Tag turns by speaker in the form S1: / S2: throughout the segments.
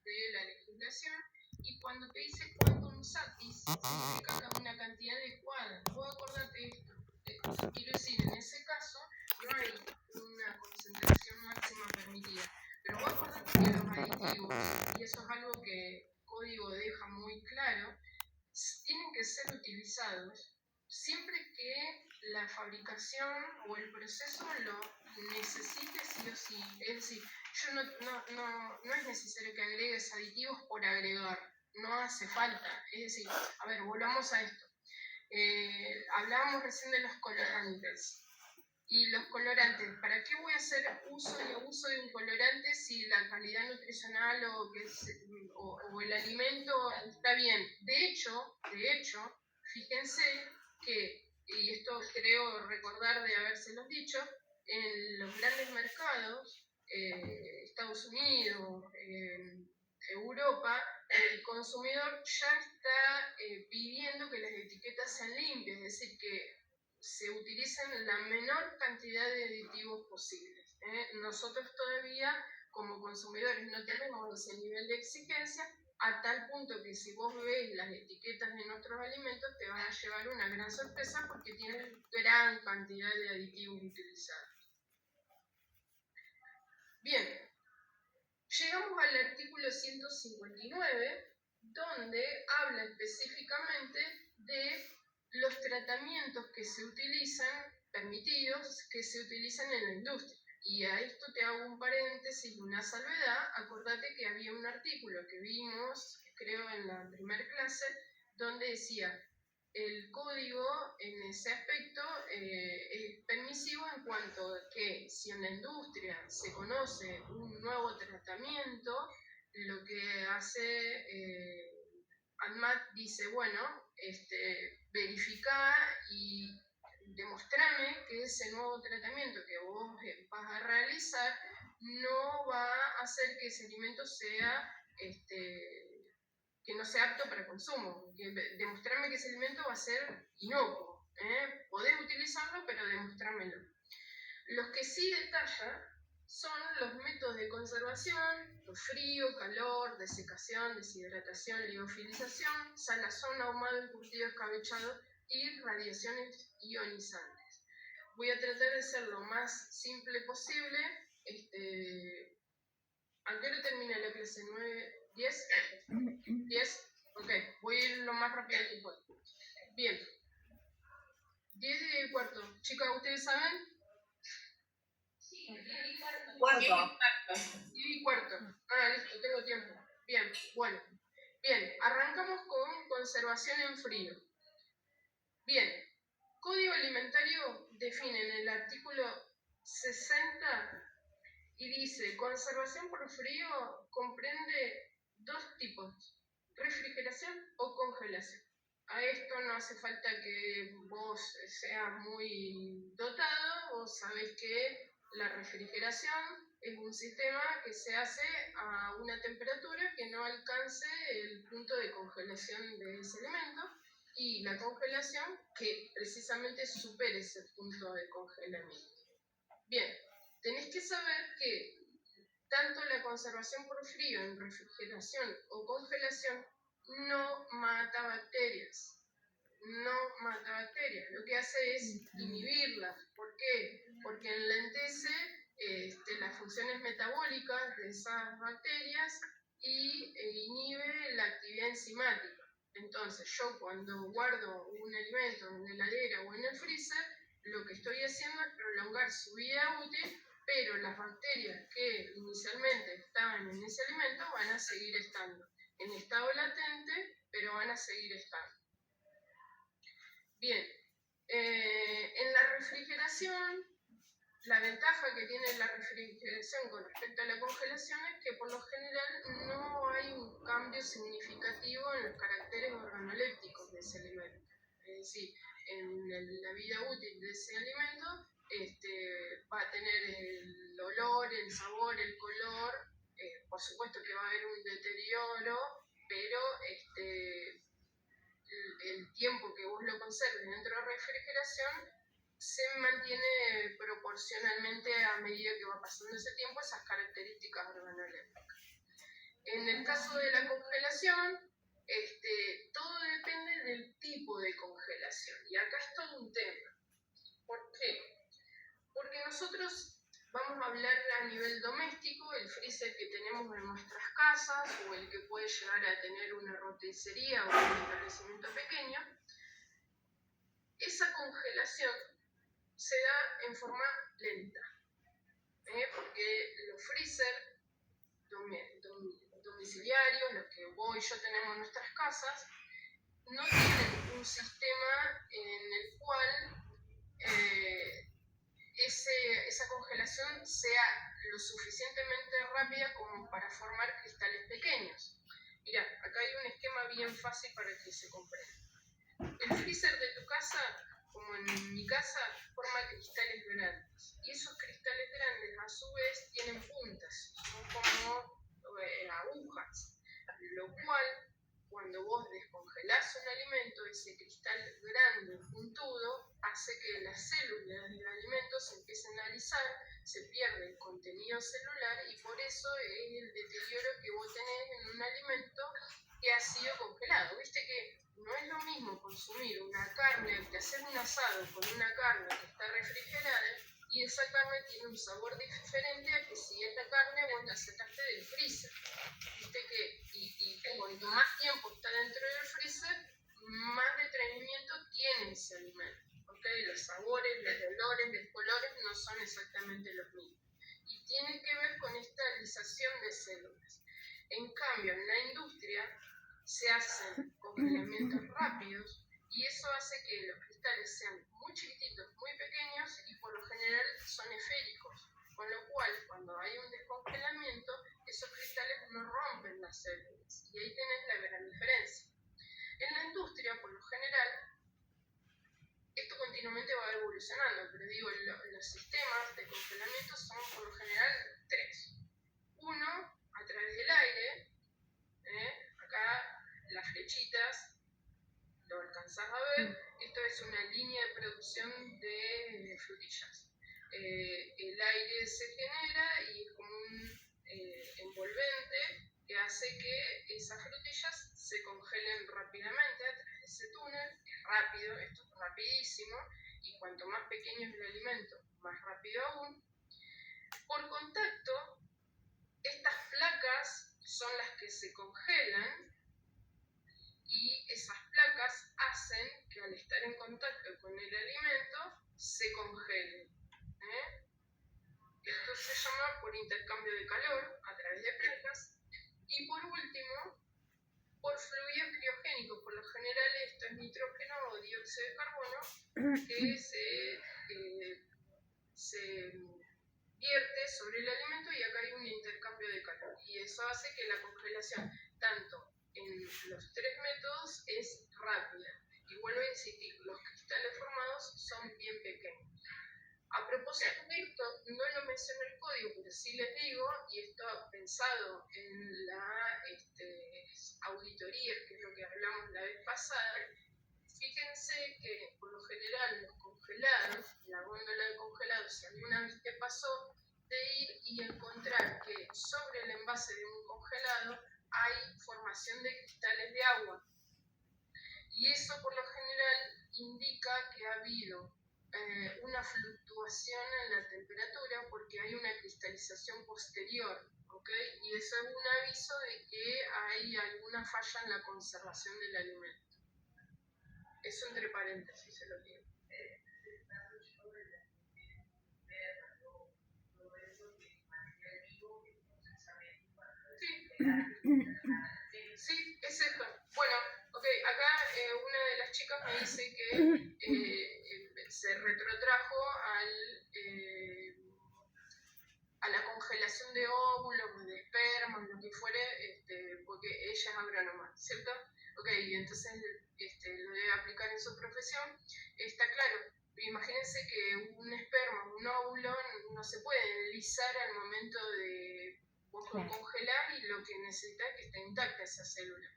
S1: de la legislación, y cuando te dice quantum satis, significa una cantidad adecuada. Vos acordate esto. Quiero decir, en ese caso no hay una concentración máxima permitida. Pero vos acordate que los aditivos, y eso es algo que el código deja muy claro, tienen que ser utilizados siempre que la fabricación o el proceso lo necesite sí o sí. Es decir, no es necesario que agregues aditivos por agregar, no hace falta. Es decir, a ver, volvamos a esto. Hablábamos recién de los colorantes. Y los colorantes, ¿para qué voy a hacer uso y abuso de un colorante si la calidad nutricional o el alimento está bien? De hecho, fíjense que, y esto creo recordar de habérselos dicho, en los grandes mercados, Estados Unidos, Europa, el consumidor ya está pidiendo que las etiquetas sean limpias, es decir, que se utilicen la menor cantidad de aditivos posibles. Nosotros todavía, como consumidores, no tenemos ese nivel de exigencia, a tal punto que si vos ves las etiquetas de nuestros alimentos, te van a llevar una gran sorpresa porque tienen gran cantidad de aditivos utilizados. Bien, llegamos al artículo 159, donde habla específicamente de los tratamientos que se utilizan, permitidos, que se utilizan en la industria. Y a esto te hago un paréntesis, una salvedad. Acordate que había un artículo que vimos, creo en la primera clase, donde decía, el código en ese aspecto es permisivo en cuanto a que si en la industria se conoce un nuevo tratamiento, lo que hace ANMAT dice, bueno, verificar y demostrame que ese nuevo tratamiento que vos vas a realizar no va a hacer que ese alimento sea que no sea apto para consumo, demostrarme que ese alimento va a ser inocuo. Podés utilizarlo, pero demostrármelo. Los que sí detalla son los métodos de conservación, frío, calor, desecación, deshidratación, liofilización, salazón, ahumado, encurtido, escabechado y radiaciones ionizantes. Voy a tratar de ser lo más simple posible. ¿A qué hora termina la clase? ¿9? ¿10? 10, ok, voy a ir lo más rápido que puedo. Bien, 10 y cuarto. Chicas, ¿ustedes saben? Sí, 10 y cuarto. 10 y cuarto. Ah, listo, tengo tiempo. Bien, bueno. Bien, arrancamos con conservación en frío. Bien, Código Alimentario define en el artículo 60 y dice, conservación por frío comprende dos tipos, refrigeración o congelación. A esto no hace falta que vos seas muy dotado, vos sabés que la refrigeración es un sistema que se hace a una temperatura que no alcance el punto de congelación de ese alimento, y la congelación que precisamente supere ese punto de congelamiento. Bien, tenés que saber que tanto la conservación por frío en refrigeración o congelación no mata bacterias. No mata bacterias. Lo que hace es inhibirlas. ¿Por qué? Porque enlentece las funciones metabólicas de esas bacterias y inhibe la actividad enzimática. Entonces, yo cuando guardo un alimento en la heladera o en el freezer, lo que estoy haciendo es prolongar su vida útil, pero las bacterias que inicialmente estaban en ese alimento van a seguir estando en estado latente, pero van a seguir estando. Bien, en la refrigeración, la ventaja que tiene la refrigeración con respecto a la congelación es que por lo general no hay un cambio significativo en los caracteres organolépticos de ese alimento. Es decir, en la vida útil de ese alimento va a tener el olor, el sabor, el color, por supuesto que va a haber un deterioro, pero el tiempo que vos lo conserves dentro de refrigeración se mantiene proporcionalmente a medida que va pasando ese tiempo esas características organolépticas. En el caso de la congelación, todo depende del tipo de congelación. Y acá es todo un tema. ¿Por qué? Porque nosotros vamos a hablar a nivel doméstico, el freezer que tenemos en nuestras casas o el que puede llegar a tener una roticería o un establecimiento pequeño. Esa congelación se da en forma lenta, porque los freezer domiciliarios, los que vos y yo tenemos en nuestras casas, no tienen un sistema en el cual esa congelación sea lo suficientemente rápida como para formar cristales pequeños. Mirá, acá hay un esquema bien fácil para que se comprenda. El freezer de tu casa, como en mi casa, forma cristales grandes. Y esos cristales grandes, a su vez, tienen puntas, son como agujas. Lo cual, cuando vos descongelás un alimento, ese cristal grande, puntudo, hace que las células del alimento se empiecen a alisar, se pierde el contenido celular y por eso es el deterioro que vos tenés en un alimento que ha sido congelado. Viste que no es lo mismo consumir una carne, que hacer un asado con una carne que está refrigerada y esa carne tiene un sabor diferente a que si esta carne vos la sacaste del freezer. Viste que, y cuanto más tiempo está dentro del freezer, más detenimiento tiene ese alimento. ¿Okay? Los sabores, los olores, los colores no son exactamente los mismos. Y tiene que ver con esta alisación de células. En cambio, en la industria se hacen congelamientos rápidos y eso hace que los cristales sean muy chiquititos, muy pequeños y por lo general son esféricos. Con lo cual, cuando hay un descongelamiento, esos cristales no rompen las células. Y ahí tenés la gran diferencia. En la industria, por lo general, esto continuamente va evolucionando, pero digo, los sistemas de congelamiento son por lo general 3. Uno, a través del aire, acá las flechitas, lo alcanzás a ver, esto es una línea de producción de frutillas. El aire se genera y es como un envolvente que hace que esas frutillas se congelen rápidamente a través de ese túnel. Es rápido, esto es rapidísimo, y cuanto más pequeño es el alimento, más rápido aún. Por contacto, estas placas son las que se congelan y esas placas hacen que al estar en contacto con el alimento se congele. Esto se llama por intercambio de calor a través de placas. Y por último, por fluidos criogénicos. Por lo general esto es nitrógeno o dióxido de carbono que se vierte sobre el alimento y acá hay un intercambio de calor. Y eso hace que la congelación, tanto en los 3 métodos, es rápida. Y vuelvo a insistir, los cristales formados son bien pequeños. A propósito de esto, no lo menciono el código, pero sí les digo, y esto pensado en las auditorías, que es lo que hablamos la vez pasada, fíjense que por lo general los congelados, la góndola de congelados, si alguna vez te pasó, de ir y encontrar que sobre el envase de un congelado hay formación de cristales de agua. Y eso por lo general indica que ha habido una fluctuación en la temperatura porque hay una cristalización posterior, ¿okay? Y eso es un aviso de que hay alguna falla en la conservación del alimento. Eso entre paréntesis se lo digo. Sí, es esto. Bueno, ok, acá una de las chicas me dice que se retrotrajo a la congelación de óvulos, de espermas, lo que fuere, porque ella es agrónoma, ¿cierto? Ok, y entonces lo debe aplicar en su profesión. Está claro, imagínense que un esperma, un óvulo, no se puede lisar al momento de congelar y lo que necesita es que esté intacta esa célula.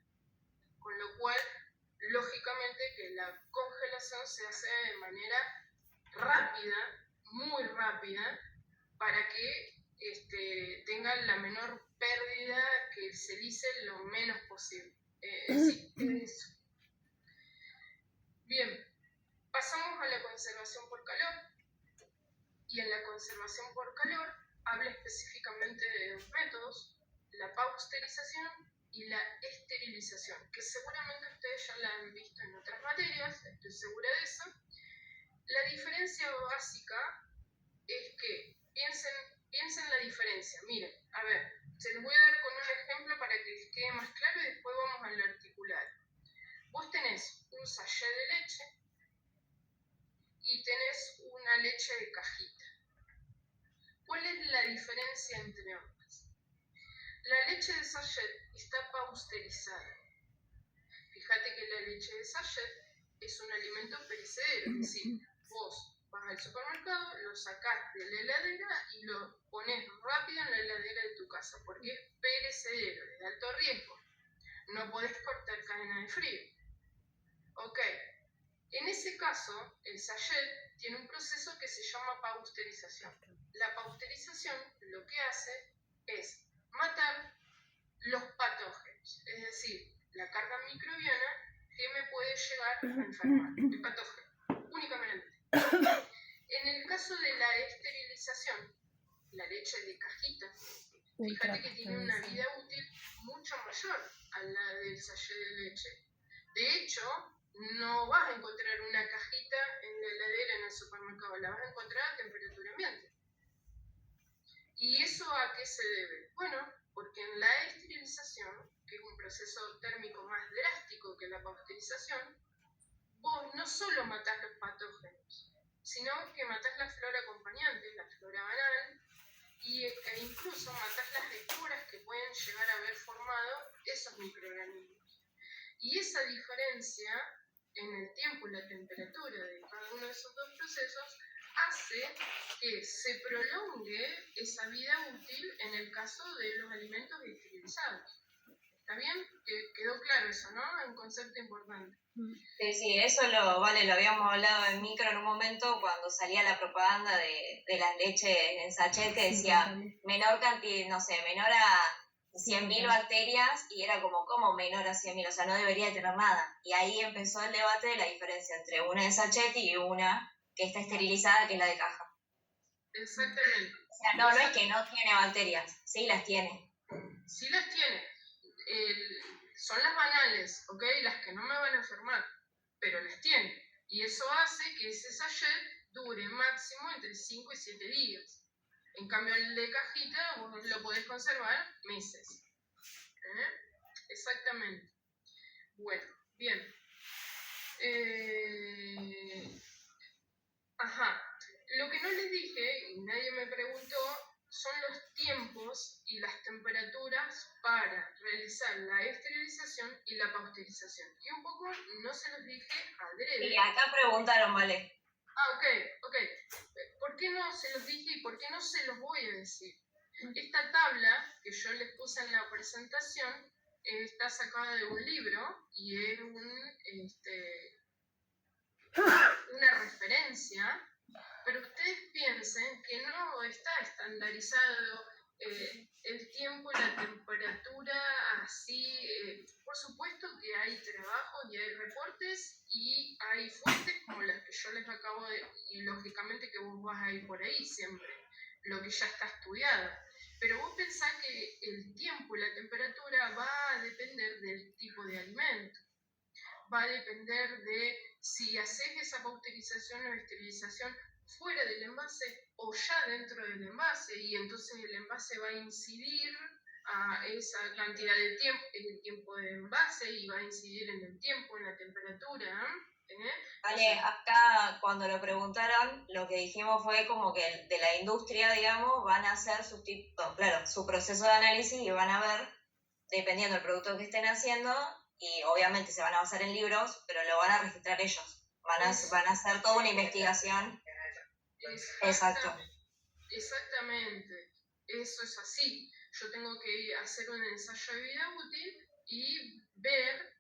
S1: Con lo cual, lógicamente que la congelación se hace de manera rápida, muy rápida, para que tengan la menor pérdida que se lise lo menos posible. Sí, eso. Bien, pasamos a la conservación por calor. Y en la conservación por calor habla específicamente de dos métodos, la pasteurización y la esterilización, que seguramente ustedes ya la han visto en otras materias, estoy segura de eso. La diferencia básica es que piensen la diferencia. Miren, a ver, se los voy a dar con un ejemplo para que les quede más claro y después vamos al articulado. Vos tenés un sachet de leche y tenés una leche de cajita. ¿Cuál es la diferencia entre ambas? La leche de sachet está pasteurizada. Fíjate que la leche de sachet es un alimento perecedero, es decir, vos vas al supermercado, lo sacás de la heladera y lo pones rápido en la heladera de tu casa, porque es perecedero, es de alto riesgo. No podés cortar cadena de frío. Ok, en ese caso, el sachet tiene un proceso que se llama pasteurización. La pasteurización lo que hace es matar los patógenos, es decir, la carga microbiana que me puede llegar a enfermar, el patógeno, únicamente. En el caso de la esterilización, la leche de cajita, fíjate que tiene una vida útil mucho mayor a la del sachet de leche. De hecho, no vas a encontrar una cajita en la heladera en el supermercado, la vas a encontrar a temperatura ambiente. ¿Y eso a qué se debe? Bueno, porque en la esterilización, que es un proceso térmico más drástico que la pasteurización, vos no solo matás los patógenos, sino que matás la flora acompañante, la flora banal, e incluso matás las esporas que pueden llegar a haber formado esos microorganismos. Y esa diferencia en el tiempo y la temperatura de cada uno de esos dos procesos hace que se prolongue esa vida útil en el caso de los alimentos esterilizados. ¿Está bien? Quedó claro eso, ¿no? Es un concepto importante.
S2: Sí, eso lo habíamos hablado en micro en un momento cuando salía la propaganda de las leches en sachet que decía menor cantidad, no sé, menor a 100.000 bacterias, y era como menor a 100.000, o sea, no debería tener nada. Y ahí empezó el debate de la diferencia entre una de sachet y una que está esterilizada, que es la de caja.
S1: Exactamente.
S2: O sea, no es que no tiene bacterias, sí las tiene.
S1: Sí las tiene. Son las banales, ¿ok? Las que no me van a enfermar, pero las tiene. Y eso hace que ese sachet dure máximo entre 5 y 7 días. En cambio, el de cajita vos lo podés conservar meses. Exactamente. Bueno, bien. Lo que no les dije, y nadie me preguntó, son los tiempos y las temperaturas para realizar la esterilización y la pasteurización. Y un poco no se los dije adrede.
S2: Y acá preguntaron, vale.
S1: Ok. ¿Por qué no se los dije y por qué no se los voy a decir? Esta tabla que yo les puse en la presentación está sacada de un libro y es una referencia, pero ustedes piensen que no está estandarizado el tiempo y la temperatura así. Por supuesto que hay trabajos y hay reportes y hay fuentes como las que yo les acabo de, y lógicamente que vos vas a ir por ahí siempre, lo que ya está estudiado. Pero vos pensás que el tiempo y la temperatura va a depender del tipo de alimento. Va a depender de si haces esa pasteurización o esterilización fuera del envase o ya dentro del envase, y entonces el envase va a incidir a esa cantidad de tiempo, en el tiempo de envase, y va a incidir en el tiempo, en la temperatura.
S2: Vale, acá cuando lo preguntaron, lo que dijimos fue como que de la industria, digamos, van a hacer su proceso de análisis y van a ver, dependiendo del producto que estén haciendo, y obviamente se van a basar en libros, pero lo van a registrar ellos. Van a hacer toda una investigación. Exacto.
S1: Exactamente. Eso es así. Yo tengo que hacer un ensayo de vida útil y ver.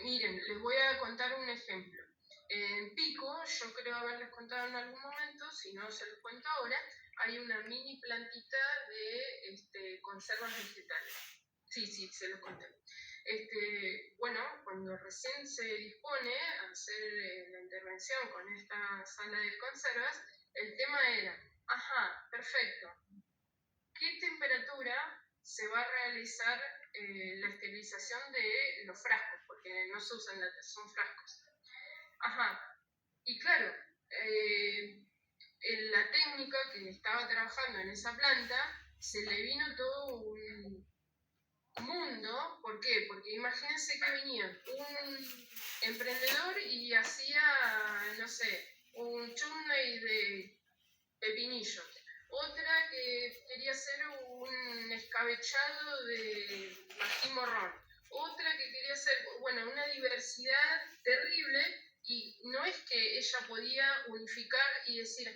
S1: Miren, les voy a contar un ejemplo. En Pico, yo creo haberles contado en algún momento, si no se los cuento ahora, hay una mini plantita de conservas vegetales. Sí, se los conté. Bueno, cuando recién se dispone a hacer la intervención con esta sala de conservas, el tema era, perfecto, ¿qué temperatura se va a realizar la esterilización de los frascos? Porque no se usan latas, son frascos. Y claro, la técnica que estaba trabajando en esa planta, se le vino todo un mundo. ¿Por qué? Porque imagínense que venía un emprendedor y hacía, no sé, un chutney de pepinillos. Otra que quería hacer un escabechado de ají morrón. Otra que quería hacer, una diversidad terrible, y no es que ella podía unificar y decir,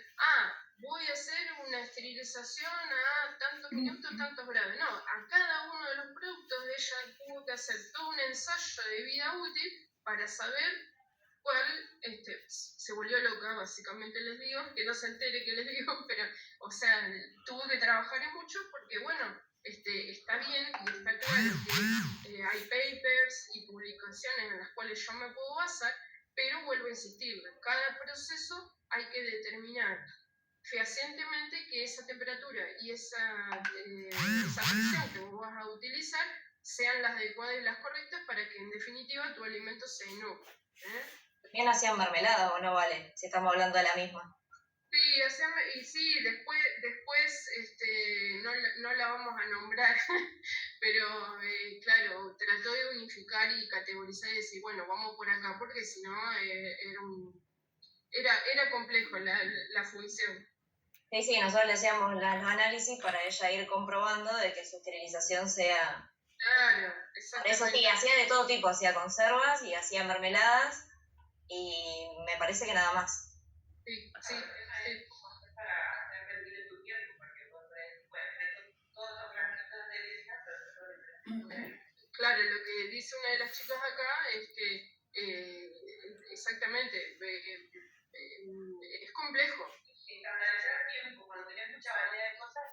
S1: voy a hacer una esterilización a tantos minutos, tantos grados. No, a cada uno de los productos ella tuvo que hacer todo un ensayo de vida útil para saber cuál, se volvió loca, básicamente les digo, que no se entere que les digo, pero, tuvo que trabajar en mucho porque, está bien y está claro que hay papers y publicaciones en las cuales yo me puedo basar, pero vuelvo a insistir, en cada proceso hay que determinar fehacientemente que esa temperatura y esa presión que vos vas a utilizar sean las adecuadas y las correctas para que en definitiva tu alimento se inocue.
S2: Bien hacían mermelada, ¿o no, Vale? Si estamos hablando de la misma.
S1: Sí, después no la vamos a nombrar, pero claro, trató de unificar y categorizar y decir, bueno, vamos por acá, porque si no era complejo la función.
S2: Sí, nosotros le hacíamos los análisis para ella ir comprobando de que su esterilización sea...
S1: Claro, exactamente.
S2: Por eso sí, hacía de todo tipo, hacía conservas y hacía mermeladas, y me parece que nada más.
S1: Sí. Claro, lo que dice una de las chicas acá es que exactamente, es complejo. Tiempo, cuando tenés mucha variedad de cosas,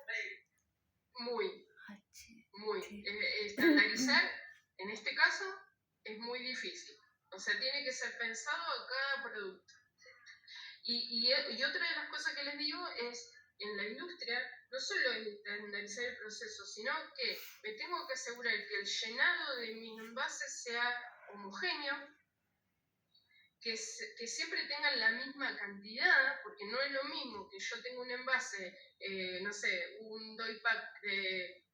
S1: muy. Estandarizar, en este caso, es muy difícil. O sea, tiene que ser pensado a cada producto. Y otra de las cosas que les digo es, en la industria, no solo es estandarizar el proceso, sino que me tengo que asegurar que el llenado de mis envases sea homogéneo, que siempre tengan la misma cantidad, porque no es lo mismo que yo tenga un envase, no sé, un doy pack de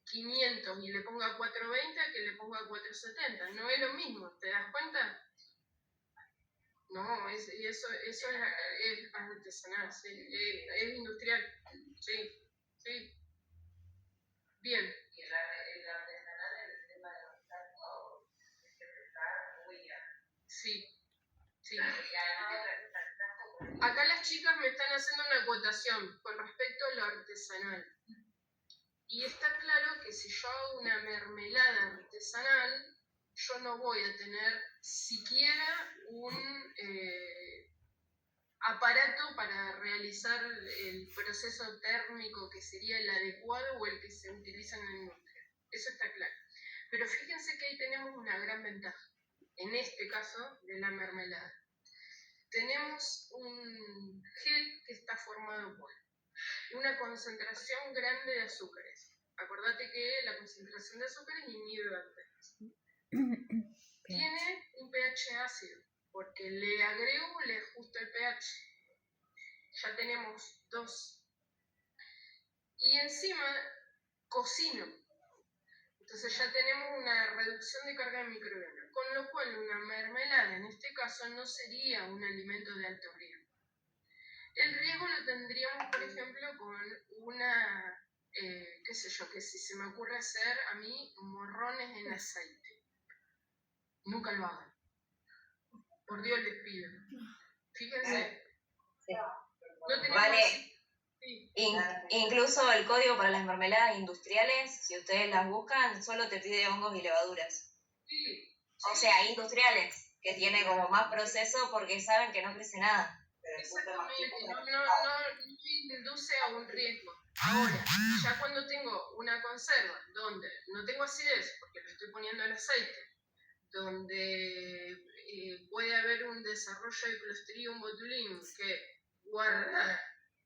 S1: 500 y le ponga 420 que le ponga 470. No es lo mismo, ¿te das cuenta? No, eso es artesanal, sí, es industrial, sí. Bien. ¿Y el artesanal en el tema de los tacos es que está muy bien? Sí. Acá las chicas me están haciendo una acotación con respecto a lo artesanal. Y está claro que si yo hago una mermelada artesanal, yo no voy a tener siquiera un aparato para realizar el proceso térmico que sería el adecuado o el que se utiliza en la industria. Eso está claro. Pero fíjense que ahí tenemos una gran ventaja, en este caso de la mermelada. Tenemos un gel que está formado por una concentración grande de azúcares. Acordate que la concentración de azúcares inhibe bacterias. Tiene un pH ácido, porque le agrego, le ajusto el pH. Ya tenemos 2. Y encima cocino. Entonces ya tenemos una reducción de carga de microbiana, con lo cual una mermelada en este caso no sería un alimento de alto riesgo. El riesgo lo tendríamos, por ejemplo, con una, qué sé yo, que si se me ocurre hacer a mí morrones en aceite. Nunca lo hagan. Por Dios les pido. Fíjense.
S2: Sí.
S1: No tenemos
S2: vale. Sí. Incluso el código para las mermeladas industriales, si ustedes las buscan, solo te pide hongos y levaduras.
S1: Sí.
S2: O sea, industriales, que tiene como más proceso porque saben que no crece nada.
S1: Exactamente, no induce a un riesgo. Ahora, ya cuando tengo una conserva donde no tengo acidez, porque le estoy poniendo el aceite, donde puede haber un desarrollo de Clostridium botulinum que guarda,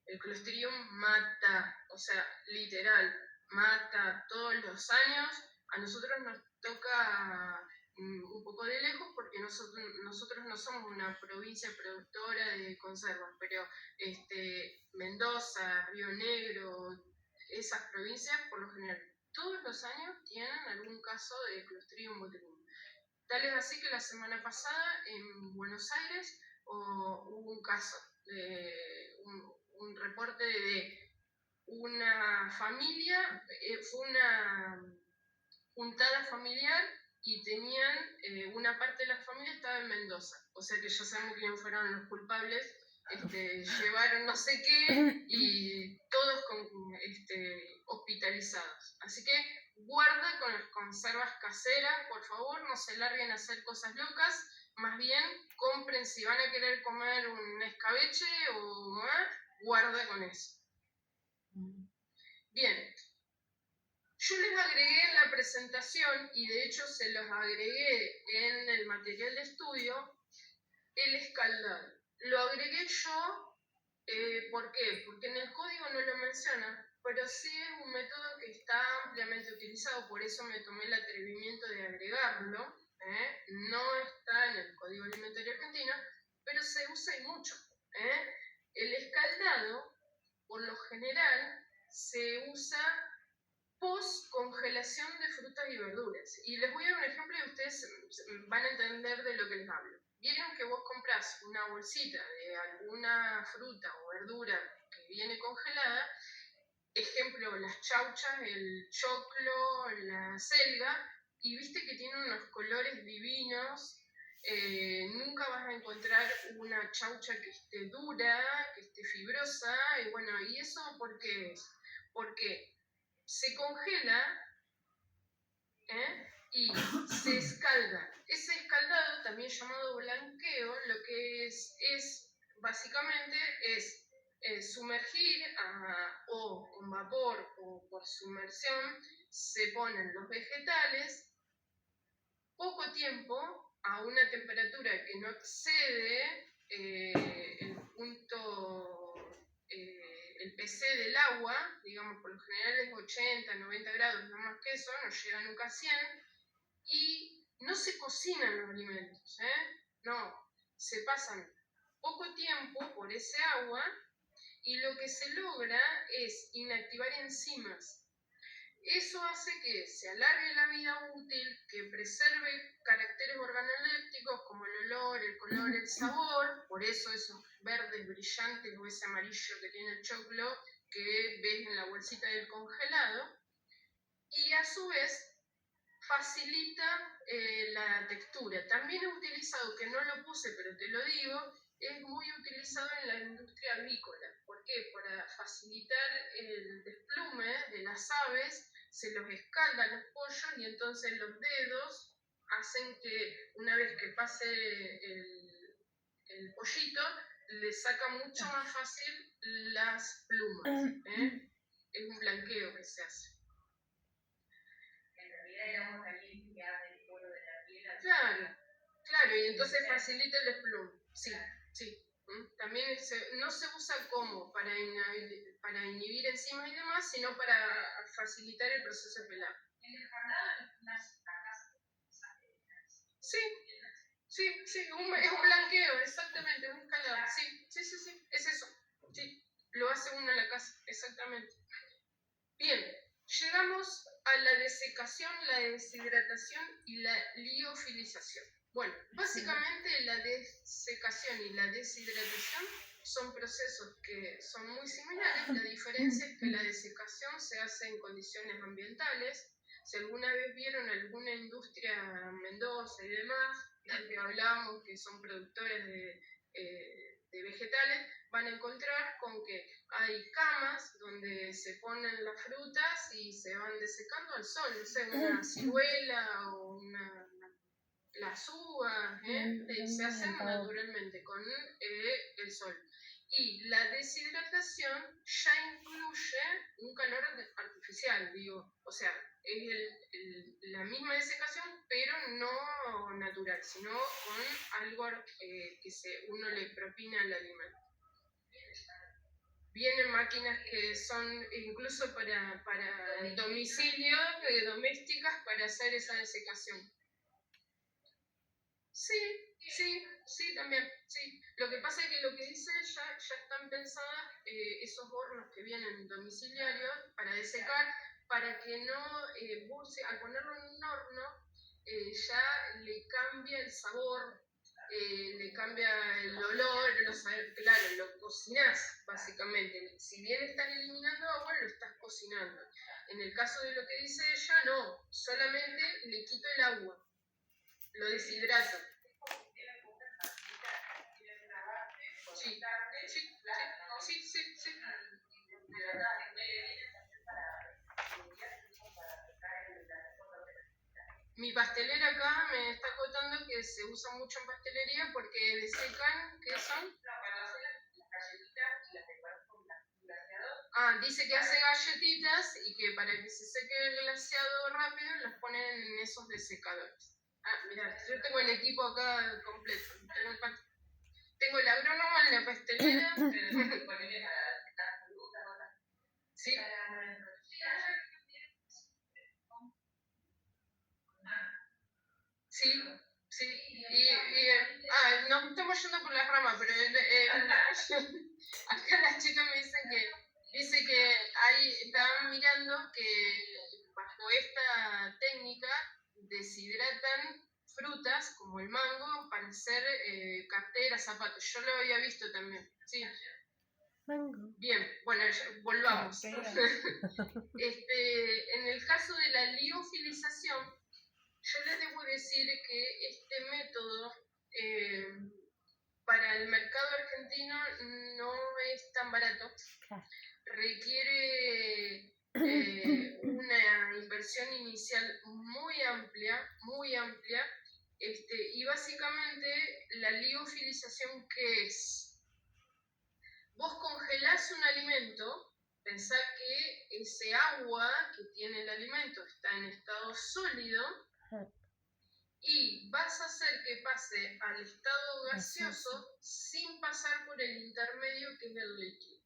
S1: el Clostridium mata, o sea, literal, mata todos los años. A nosotros nos toca un poco de lejos porque nosotros no somos una provincia productora de conservas, pero Mendoza, Río Negro, esas provincias por lo general todos los años tienen algún caso de Clostridium botulinum. Tal es así que la semana pasada en Buenos Aires hubo un caso, un reporte de una familia, fue una juntada familiar y tenían, una parte de la familia estaba en Mendoza, o sea que ya sabemos quiénes fueron los culpables, llevaron no sé qué y todos hospitalizados. Así que guarda con las conservas caseras, por favor, no se larguen a hacer cosas locas, más bien compren si van a querer comer un escabeche o guarda con eso. Bien, yo les agregué en la presentación, y de hecho se los agregué en el material de estudio, el escaldado. Lo agregué yo, ¿por qué? Porque en el código no lo menciona, pero sí es un método que está ampliamente utilizado, por eso me tomé el atrevimiento de agregarlo. No está en el Código Alimentario Argentino, pero se usa y mucho. El escaldado, por lo general, se usa post-congelación de frutas y verduras. Y les voy a dar un ejemplo y ustedes van a entender de lo que les hablo. Vieron que vos comprás una bolsita de alguna fruta o verdura que viene congelada, ejemplo, las chauchas, el choclo, la selga, y viste que tiene unos colores divinos. Nunca vas a encontrar una chaucha que esté dura, que esté fibrosa, y bueno, ¿y eso por qué es? Porque se congela y se escalda. Ese escaldado, también llamado blanqueo, lo que es básicamente es sumergir o con vapor o por sumersión, se ponen los vegetales poco tiempo a una temperatura que no excede el punto, el PC del agua, digamos por lo general es 80, 90 grados, no más que eso, no llega nunca a 100, y no se cocinan los alimentos, no, se pasan poco tiempo por ese agua y lo que se logra es inactivar enzimas. Eso hace que se alargue la vida útil, que preserve caracteres organolépticos como el olor, el color, el sabor, por eso esos verdes brillantes o ese amarillo que tiene el choclo que ves en la bolsita del congelado, y a su vez facilita la textura. También es utilizado, que no lo puse pero te lo digo, es muy utilizado en la industria avícola. ¿Por qué? Para facilitar el desplume de las aves, se los escaldan los pollos y entonces los dedos hacen que una vez que pase el pollito, le saca mucho más fácil las plumas. Es un blanqueo que se hace.
S2: En realidad el agua caliente que abre el poro de la piel.
S1: Claro, y entonces facilita el desplume. Sí, sí. También no se usa como para inhibir enzimas y demás, sino para facilitar el proceso de pelado.
S2: El escaldado es una casa.
S1: Sí, es un blanqueo, exactamente, un escaldado. Sí, es eso. Sí, lo hace uno en la casa, exactamente. Bien, llegamos a la desecación, la deshidratación y la liofilización. Bueno, básicamente la desecación y la deshidratación son procesos que son muy similares. La diferencia es que la desecación se hace en condiciones ambientales. Si alguna vez vieron alguna industria en Mendoza y demás, que hablábamos que son productores de vegetales, van a encontrar con que hay camas donde se ponen las frutas y se van desecando al sol, no sé, una ciruela o las uvas, se hacen naturalmente con el sol. Y la deshidratación ya incluye un calor artificial, digo, o sea, es la misma desecación, pero no natural, sino con algo que uno le propina al alimento. Vienen máquinas que son incluso para domicilio, domésticas, para hacer esa desecación. Sí, también, sí. Lo que pasa es que lo que dice ya están pensadas esos hornos que vienen domiciliarios para desecar, para que no, vos al ponerlo en un horno, ya le cambia el sabor, le cambia el olor, claro, lo cocinás básicamente. Si bien estás eliminando agua, lo estás cocinando. En el caso de lo que dice ella, no, solamente le quito el agua, lo deshidrato. Sí. Mi pastelera acá me está contando que se usa mucho en pastelería porque desecan, ¿qué son? Dice que hace galletitas y que para que se seque el glaseado rápido las ponen en esos desecadores. Mira, yo tengo el equipo acá completo. Tengo el agrónomo en la pastelera. Sí. Sí. Nos estamos yendo por las ramas, pero acá las chicas me dicen que ahí estaban mirando que bajo esta técnica deshidratan frutas como el mango para hacer carteras, zapatos. Yo lo había visto también, sí.
S3: Mango.
S1: Bien, bueno, volvamos. En el caso de la liofilización, yo les debo decir que este método para el mercado argentino no es tan barato. Requiere una inversión inicial muy amplia, y básicamente la liofilización, ¿qué es? Vos congelás un alimento, pensá que ese agua que tiene el alimento está en estado sólido y vas a hacer que pase al estado gaseoso sin pasar por el intermedio que es el líquido.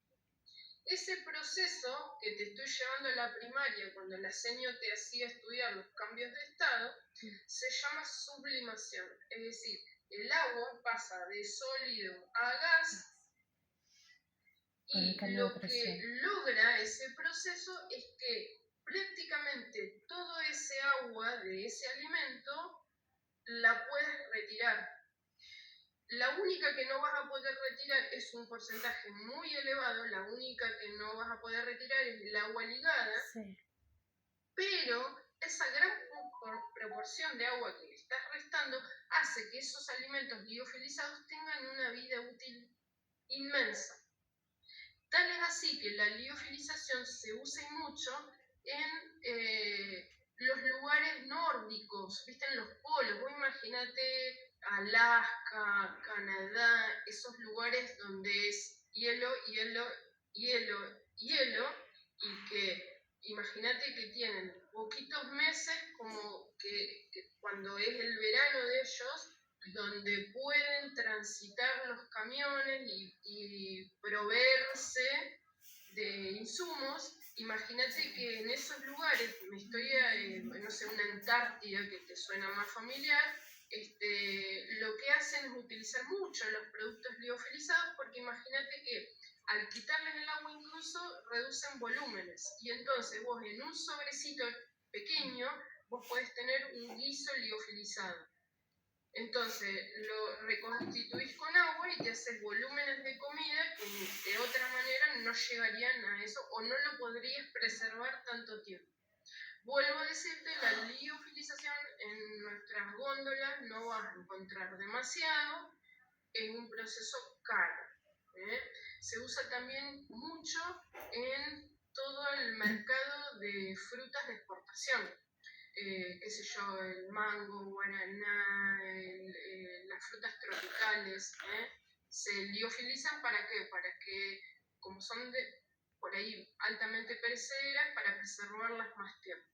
S1: Ese proceso que te estoy llevando a la primaria, cuando la seño te hacía estudiar los cambios de estado, se llama sublimación. Es decir, el agua pasa de sólido a gas y lo que logra ese proceso es que prácticamente todo ese agua de ese alimento la puedes retirar. La única que no vas a poder retirar es un porcentaje muy elevado, la única que no vas a poder retirar es el agua ligada, pero esa gran proporción de agua que le estás restando hace que esos alimentos liofilizados tengan una vida útil inmensa. Tal es así que la liofilización se usa mucho en los lugares nórdicos, ¿viste? En los polos. Vos imaginate Alaska, Canadá, esos lugares donde es hielo, y que imagínate que tienen poquitos meses como que cuando es el verano de ellos, donde pueden transitar los camiones y proveerse de insumos. Imagínate que en esos lugares, no sé, una Antártida que te suena más familiar, lo que hacen es utilizar mucho los productos liofilizados, porque imagínate que al quitarles el agua incluso reducen volúmenes, y entonces vos en un sobrecito pequeño vos podés tener un guiso liofilizado. Entonces lo reconstituís con agua y te haces volúmenes de comida que de otra manera no llegarían a eso o no lo podrías preservar tanto tiempo. Vuelvo a decirte, la liofilización en nuestras góndolas no vas a encontrar demasiado, es un proceso caro. Se usa también mucho en todo el mercado de frutas de exportación. Qué sé yo, el mango, guaraná, las frutas tropicales, se liofilizan ¿para qué? Para que, como son por ahí altamente perecederas, para preservarlas más tiempo.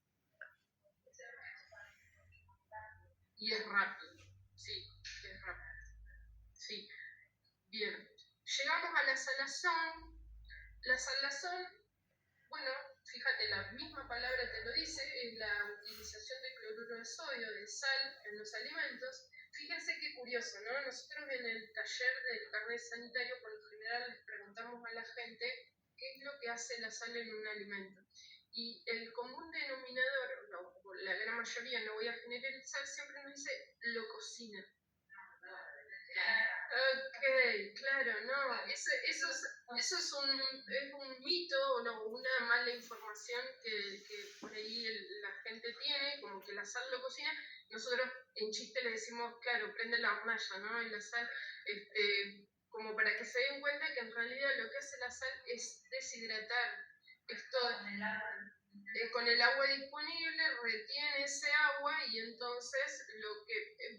S1: Y es rápido, sí, es rápido. Sí, bien. Llegamos a la salazón. La salazón, bueno, fíjate, la misma palabra te lo dice, es la utilización de cloruro de sodio, de sal en los alimentos. Fíjense qué curioso, ¿no? Nosotros en el taller del carnet sanitario, por lo general les preguntamos a la gente qué es lo que hace la sal en un alimento. Y el común denominador, no, la gran mayoría, no voy a generalizar, siempre nos dice lo cocina. Ok, claro, no, eso es un mito o no, una mala información que por ahí la gente tiene, como que la sal lo cocina. Nosotros en chiste le decimos, claro, prende la hornalla, ¿no? Y la sal, como para que se den cuenta que en realidad lo que hace la sal es deshidratar. Esto con el agua disponible retiene ese agua y entonces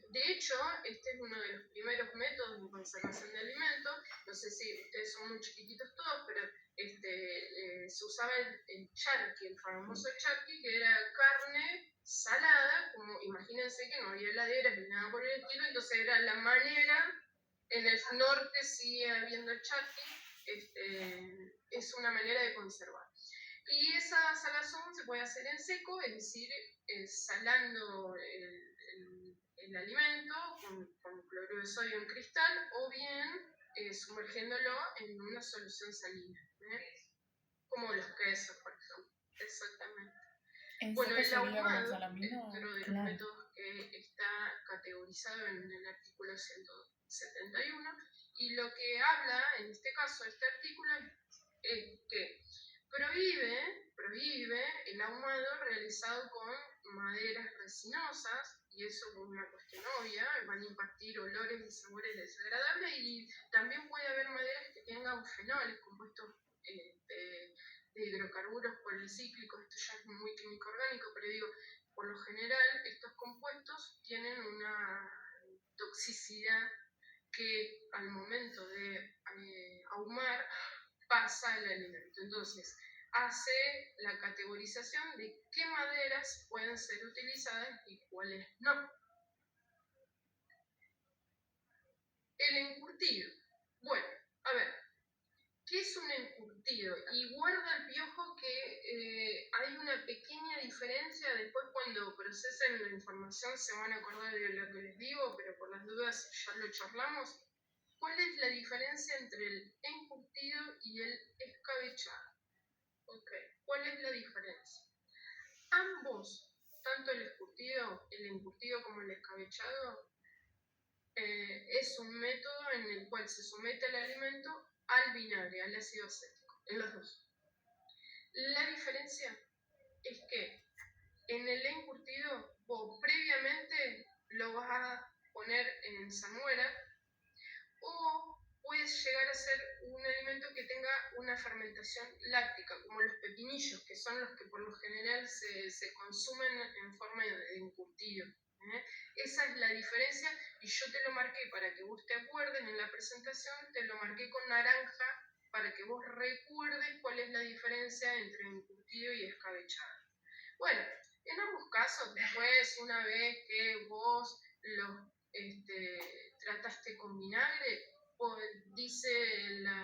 S1: de hecho, este es uno de los primeros métodos de conservación de alimentos. No sé si ustedes son muy chiquititos todos, pero se usaba el charqui, el famoso charqui, que era carne salada, como imagínense que no había heladeras ni nada por el estilo, entonces era la manera. En el norte sigue habiendo el charqui, es una manera de conservar. Y esa salazón se puede hacer en seco, es decir, salando el alimento con cloruro de sodio en cristal o bien sumergiéndolo en una solución salina, como los quesos, por ejemplo. Exactamente. Bueno, el ahumado es otro de los métodos que está categorizado en el artículo 171 y lo que habla en este caso este artículo es que prohíbe el ahumado realizado con maderas resinosas, y eso por una cuestión obvia, van a impartir olores y sabores desagradables, y también puede haber maderas que tengan fenoles, compuestos de hidrocarburos policíclicos. Esto ya es muy químico orgánico, pero digo, por lo general estos compuestos tienen una toxicidad que al momento de ahumar pasa el alimento. Entonces, hace la categorización de qué maderas pueden ser utilizadas y cuáles no. El encurtido. Bueno, a ver, ¿qué es un encurtido? Y guarda el piojo que hay una pequeña diferencia, después cuando procesen la información se van a acordar de lo que les digo, pero por las dudas ya lo charlamos. ¿Cuál es la diferencia entre el encurtido y el escabechado? Ok, ¿cuál es la diferencia? Ambos, tanto el encurtido como el escabechado, es un método en el cual se somete el alimento al vinagre, al ácido acético, en los dos. La diferencia es que en el encurtido vos previamente lo vas a poner en salmuera o puedes llegar a ser un alimento que tenga una fermentación láctica, como los pepinillos, que son los que por lo general se consumen en forma de encurtido. Esa es la diferencia y yo te lo marqué para que vos te acuerdes en la presentación, te lo marqué con naranja para que vos recuerdes cuál es la diferencia entre encurtido y escabechado. Bueno, en ambos casos, después, una vez que vos los trataste con vinagre, dice la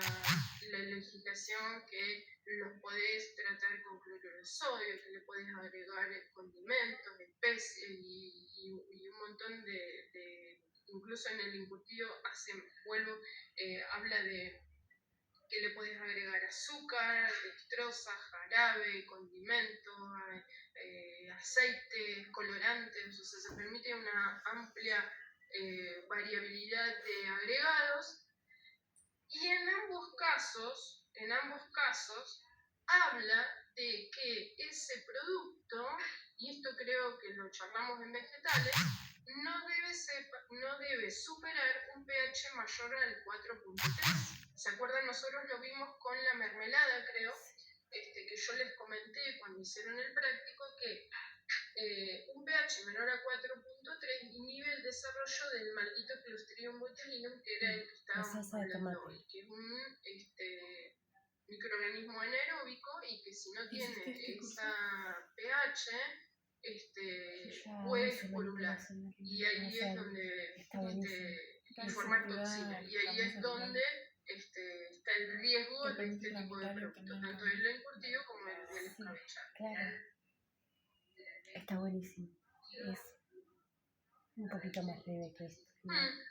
S1: legislación que los podés tratar con cloruro de sodio, que le podés agregar condimentos, especies y un montón incluso en el encurtido habla de que le podés agregar azúcar, dextrosa, jarabe, condimentos, aceites, colorantes, o sea, se permite una amplia variabilidad de agregados. Y en ambos casos, habla de que ese producto, y esto creo que lo charlamos en vegetales, no debe superar un pH mayor al 4.3. ¿Se acuerdan? Nosotros lo vimos con la mermelada, creo, que yo les comenté cuando hicieron el práctico, que un pH menor a 4.3 inhibe el desarrollo del maldito Clostridium botulinum, que era el que estábamos hablando hoy, que es un microorganismo anaeróbico y que si no tiene esa pH, puede esporular. Y ahí es donde y formar toxina. Y ahí es donde está el riesgo de este tipo de productos, tanto el encurtido como el escabechado.
S3: Claro. Está buenísimo. Es un poquito más leve que esto.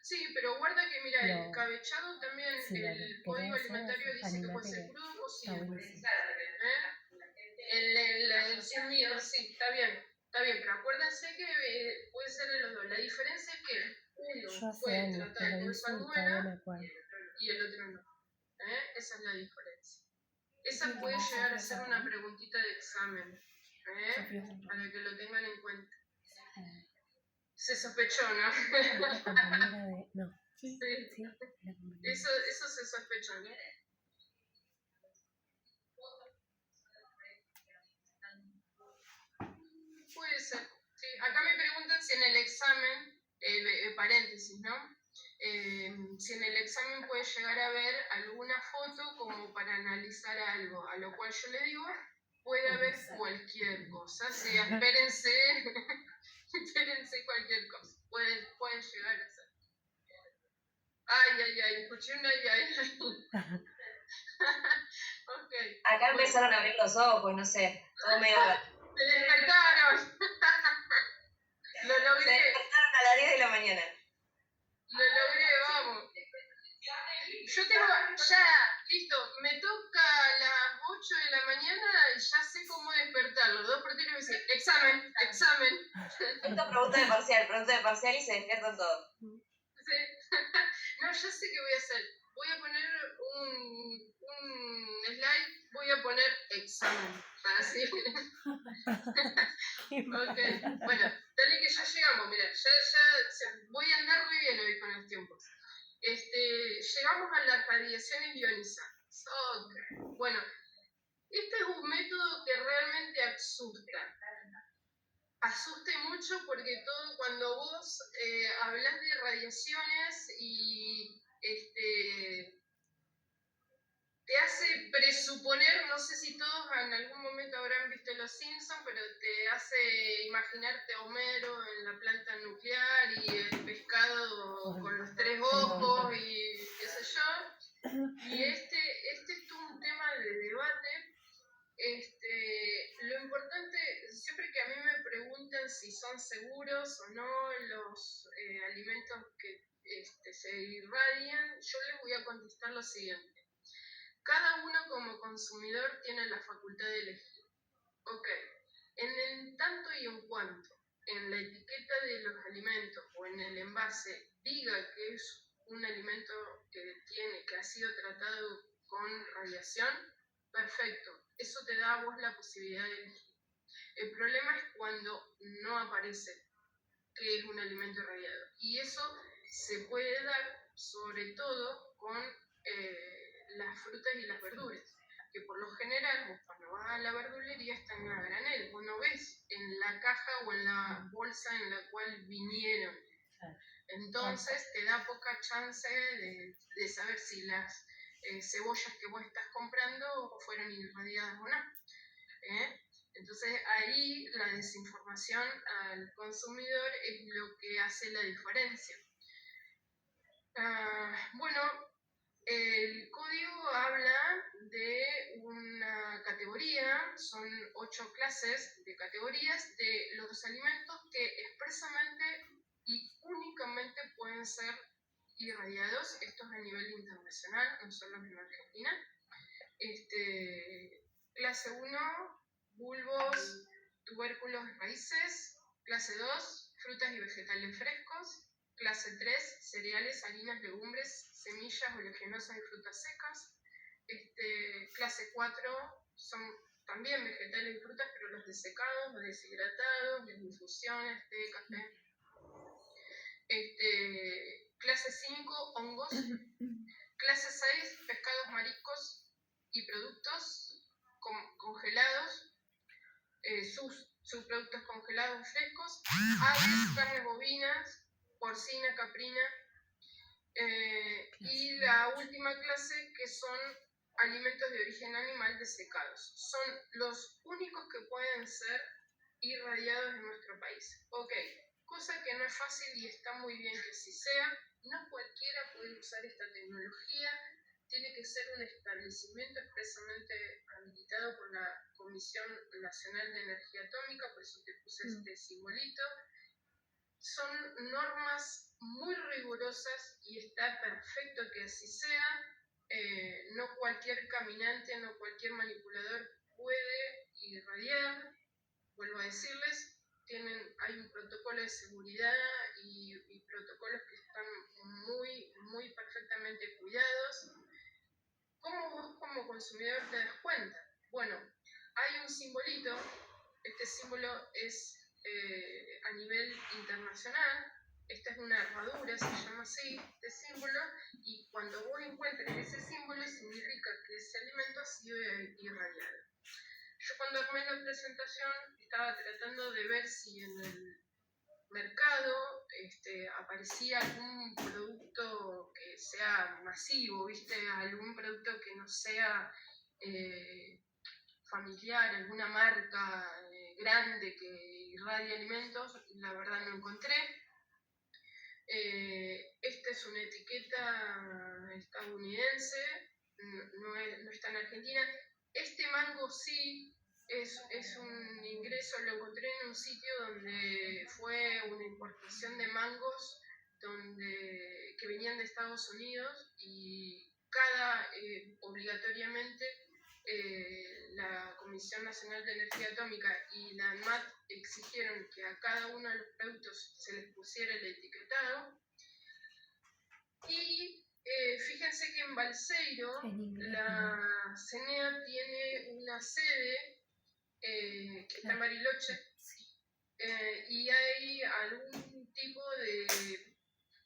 S1: Sí, pero guarda que, mira, el
S3: Pero,
S1: escabechado también,
S3: sí,
S1: el código alimentario dice que puede ser crudo o cocido.
S3: buenísimo.
S1: El sumido, sí, está bien, pero acuérdense que puede ser de los dos. La diferencia es que
S3: Yo
S1: uno
S3: hace
S1: puede
S3: años
S1: tratar
S3: que
S1: con
S3: lo hice y todavía me
S1: salmuera
S3: acuerdo.
S1: y el otro no. Esa es la diferencia. Esa puede llegar a ser una preguntita de examen, para que lo tengan en cuenta. Se sospechó, ¿no?
S3: La compañera de... No.
S1: Sí.
S3: Sí, la compañera.
S1: Eso se sospechó, ¿no? Puede ser. Sí. Acá me preguntan si en el examen, paréntesis, ¿no? Si en el examen puede llegar a ver alguna foto como para analizar algo, a lo cual yo le digo, puede haber cualquier cosa, sí, espérense cualquier cosa, pueden llegar a ser. Ay, escuché un ay. Okay.
S2: Acá empezaron a abrir los ojos, no sé, todo medio raro.
S1: Se despertaron. Lo
S2: Se
S1: logré.
S2: despertaron a las 10 de la mañana.
S1: Lo logré, vamos. Yo tengo ya, listo, me toca a las 8 de la mañana y ya sé cómo despertarlo. 2 por 3 y me dicen, examen.
S2: Esto es pregunta de parcial y se despiertan todos.
S1: Sí. No, ya sé qué voy a hacer. Voy a poner un slide, voy a poner examen. Así. Ok, bueno, dale que ya llegamos, mira, voy a andar muy bien hoy con los tiempos. Llegamos a las radiaciones ionizantes. Okay. Bueno, este es un método que realmente asusta. Asuste mucho porque cuando vos hablas de radiaciones y te hace presuponer, no sé si todos en algún momento habrán visto Los Simpsons, pero te hace imaginarte a Homero en la planta nuclear y el pescado con los 3 ojos y qué sé yo. Y este es todo un tema de debate. Lo importante, siempre que a mí me preguntan si son seguros o no los alimentos que se irradian, yo les voy a contestar lo siguiente. Cada uno como consumidor tiene la facultad de elegir. Ok, en tanto y en cuanto en la etiqueta de los alimentos o en el envase diga que es un alimento que ha sido tratado con radiación, perfecto, eso te da a vos la posibilidad de elegir. El problema es cuando no aparece que es un alimento irradiado. Y eso se puede dar sobre todo con las frutas y las verduras, que por lo general vos cuando vas a la verdulería están a granel, vos no ves en la caja o en la bolsa en la cual vinieron. Entonces te da poca chance de saber si las cebollas que vos estás comprando fueron irradiadas o no. Entonces ahí la desinformación al consumidor es lo que hace la diferencia. Bueno, el código habla de una categoría, son 8 clases de categorías de los alimentos que expresamente y únicamente pueden ser irradiados. Esto es a nivel internacional, no solo en Argentina. Clase 1, bulbos, tubérculos y raíces. Clase 2, frutas y vegetales frescos. Clase 3, cereales, harinas, legumbres, semillas oleaginosas y frutas secas. Clase 4 son también vegetales y frutas, pero los desecados, los deshidratados, las infusiones, té, café. Clase 5, hongos. Clase 6, pescados, mariscos y productos congelados, subproductos congelados frescos, aves, carnes bovinas, porcina, caprina, y la última clase que son alimentos de origen animal desecados. Son los únicos que pueden ser irradiados en nuestro país. Ok, cosa que no es fácil y está muy bien que así sea. No cualquiera puede usar esta tecnología. Tiene que ser un establecimiento expresamente habilitado por la Comisión Nacional de Energía Atómica, por eso te puse este simbolito. Son normas muy rigurosas y está perfecto que así sea. No cualquier caminante, no cualquier manipulador puede irradiar. Vuelvo a decirles, hay un protocolo de seguridad y protocolos que están muy perfectamente cuidados. ¿Cómo vos como consumidor te das cuenta? Bueno, hay un simbolito, este símbolo es a nivel internacional, esta es una herradura, se llama así, este símbolo, y cuando vos encuentres ese símbolo significa que ese alimento ha sido irradiado. Yo cuando armé la presentación estaba tratando de ver si en el mercado aparecía algún producto que sea masivo, ¿viste? Algún producto que no sea familiar, alguna marca grande que irradie alimentos. La verdad no encontré. Esta es una etiqueta estadounidense, no está en Argentina. Este mango sí es un ingreso, lo encontré en un sitio donde fue una importación de mangos que venían de Estados Unidos y obligatoriamente la Comisión Nacional de Energía Atómica y la ANMAT exigieron que a cada uno de los productos se les pusiera el etiquetado. Y fíjense que en Balseiro la CENEA tiene una sede que está en Bariloche, y hay algún tipo de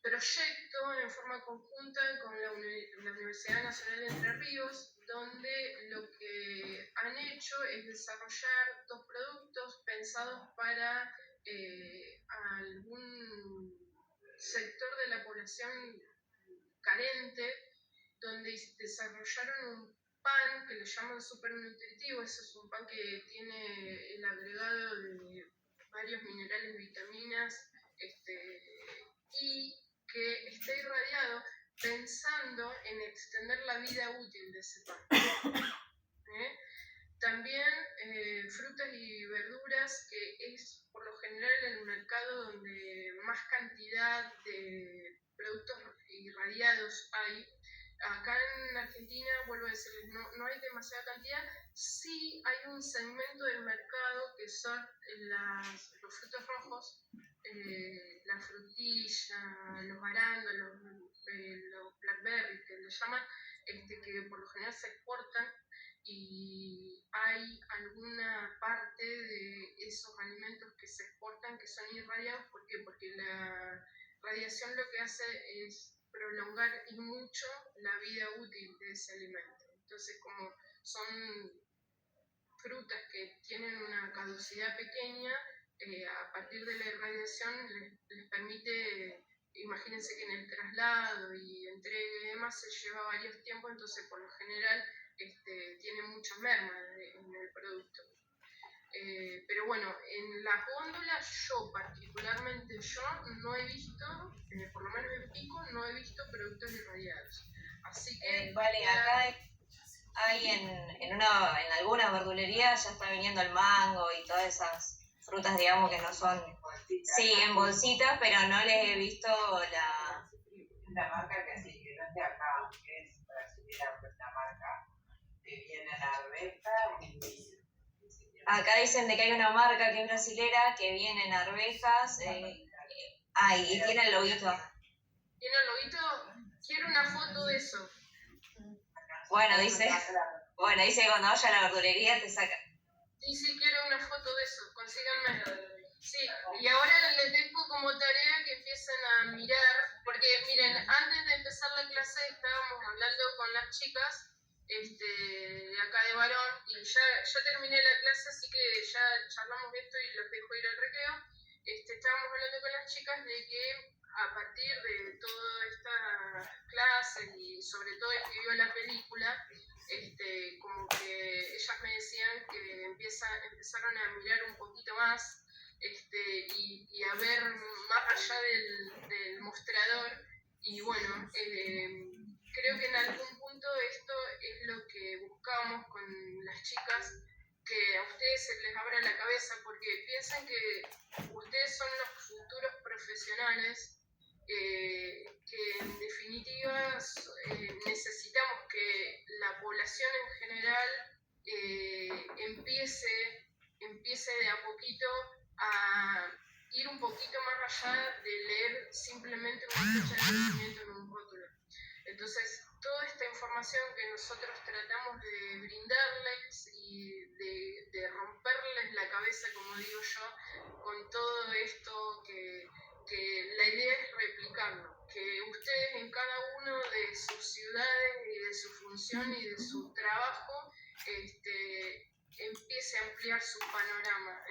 S1: proyecto en forma conjunta con la Universidad Nacional de Entre Ríos, donde lo que han hecho es desarrollar 2 productos pensados para algún sector de la población carente, donde desarrollaron un pan que le llaman super nutritivo. Ese es un pan que tiene el agregado de varios minerales, vitaminas, y que está irradiado pensando en extender la vida útil de ese pan. También frutas y verduras, que es por lo general el mercado donde más cantidad de productos irradiados hay. Acá en Argentina, vuelvo a decirles, no hay demasiada cantidad. Sí hay un segmento del mercado que son los frutos rojos, la frutilla, los arándanos, los blackberries que le llaman, que por lo general se exportan, y hay alguna parte de esos alimentos que se exportan que son irradiados. ¿Por qué? Porque la radiación lo que hace es prolongar y mucho la vida útil de ese alimento. Entonces, como son frutas que tienen una caducidad pequeña, a partir de la irradiación les permite, imagínense que en el traslado y entrega y demás se lleva varios tiempos, entonces por lo general tiene mucha merma en el producto. Pero bueno, en las góndolas particularmente yo no he visto, por lo menos en Pico, no he visto productos irradiados. Así que...
S2: Vale, acá hay en algunas verdulerías ya está viniendo el mango y todas esas frutas, digamos, que no son... Sí, en bolsitas, pero no les he visto
S4: la marca que sí, que no es de acá, que es brasilera, pues la marca que viene en arveja y...
S2: Acá dicen de que hay una marca que es brasilera, que viene en arvejas, y tiene el loguito.
S1: ¿Tiene el loguito? Quiero una foto de eso.
S2: Bueno, dice que cuando vaya a la verdulería te saca.
S1: Sí, quiero una foto de eso, consíganme. Sí, y ahora les dejo como tarea que empiecen a mirar, porque miren, antes de empezar la clase estábamos hablando con las chicas de acá de Varón, y ya terminé la clase, así que ya charlamos de esto y los dejo ir al recreo. Estábamos hablando con las chicas de que a partir de todas estas clases y sobre todo el que vio la película, como que ellas me decían que empezaron a mirar un poquito más y a ver más allá del mostrador. Y bueno, creo que en algún punto esto es lo que buscamos con las chicas, que a ustedes se les abra la cabeza, porque piensan que ustedes son los futuros profesionales, que en definitiva necesitamos que la población en general empiece de a poquito a ir un poquito más allá de leer simplemente una fecha de vencimiento en un rótulo. Entonces, toda esta información que nosotros tratamos de brindarles y de romperles la cabeza, como digo yo, con todo esto que la idea es replicarlo, que ustedes en cada uno de sus ciudades y de su función y de su trabajo empiece a ampliar su panorama,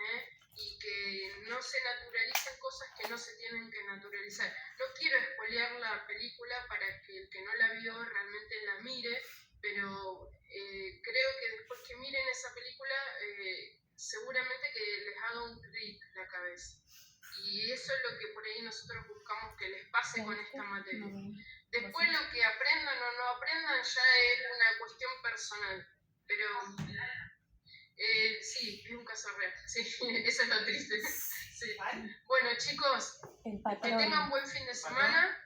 S1: y que no se naturalicen cosas que no se tienen que naturalizar. No quiero spoilear la película para que el que no la vio realmente la mire, pero creo que después que miren esa película seguramente que les haga un clic la cabeza. Y eso es lo que por ahí nosotros buscamos que les pase con esta materia. Después lo que aprendan o no aprendan ya es una cuestión personal, pero sí, es un caso real, sí, eso es lo triste. Sí. Bueno, chicos, que tengan buen fin de semana,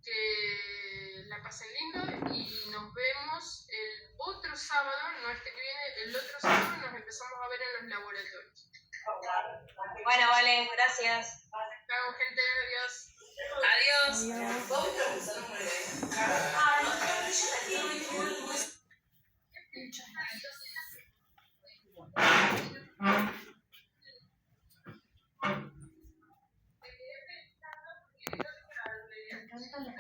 S1: que la pasen lindo y nos vemos el otro sábado, no este que viene, el otro sábado nos empezamos a ver en los laboratorios.
S2: Bueno, vale, gracias.
S1: Chao, gente, adiós.
S3: Me encantan las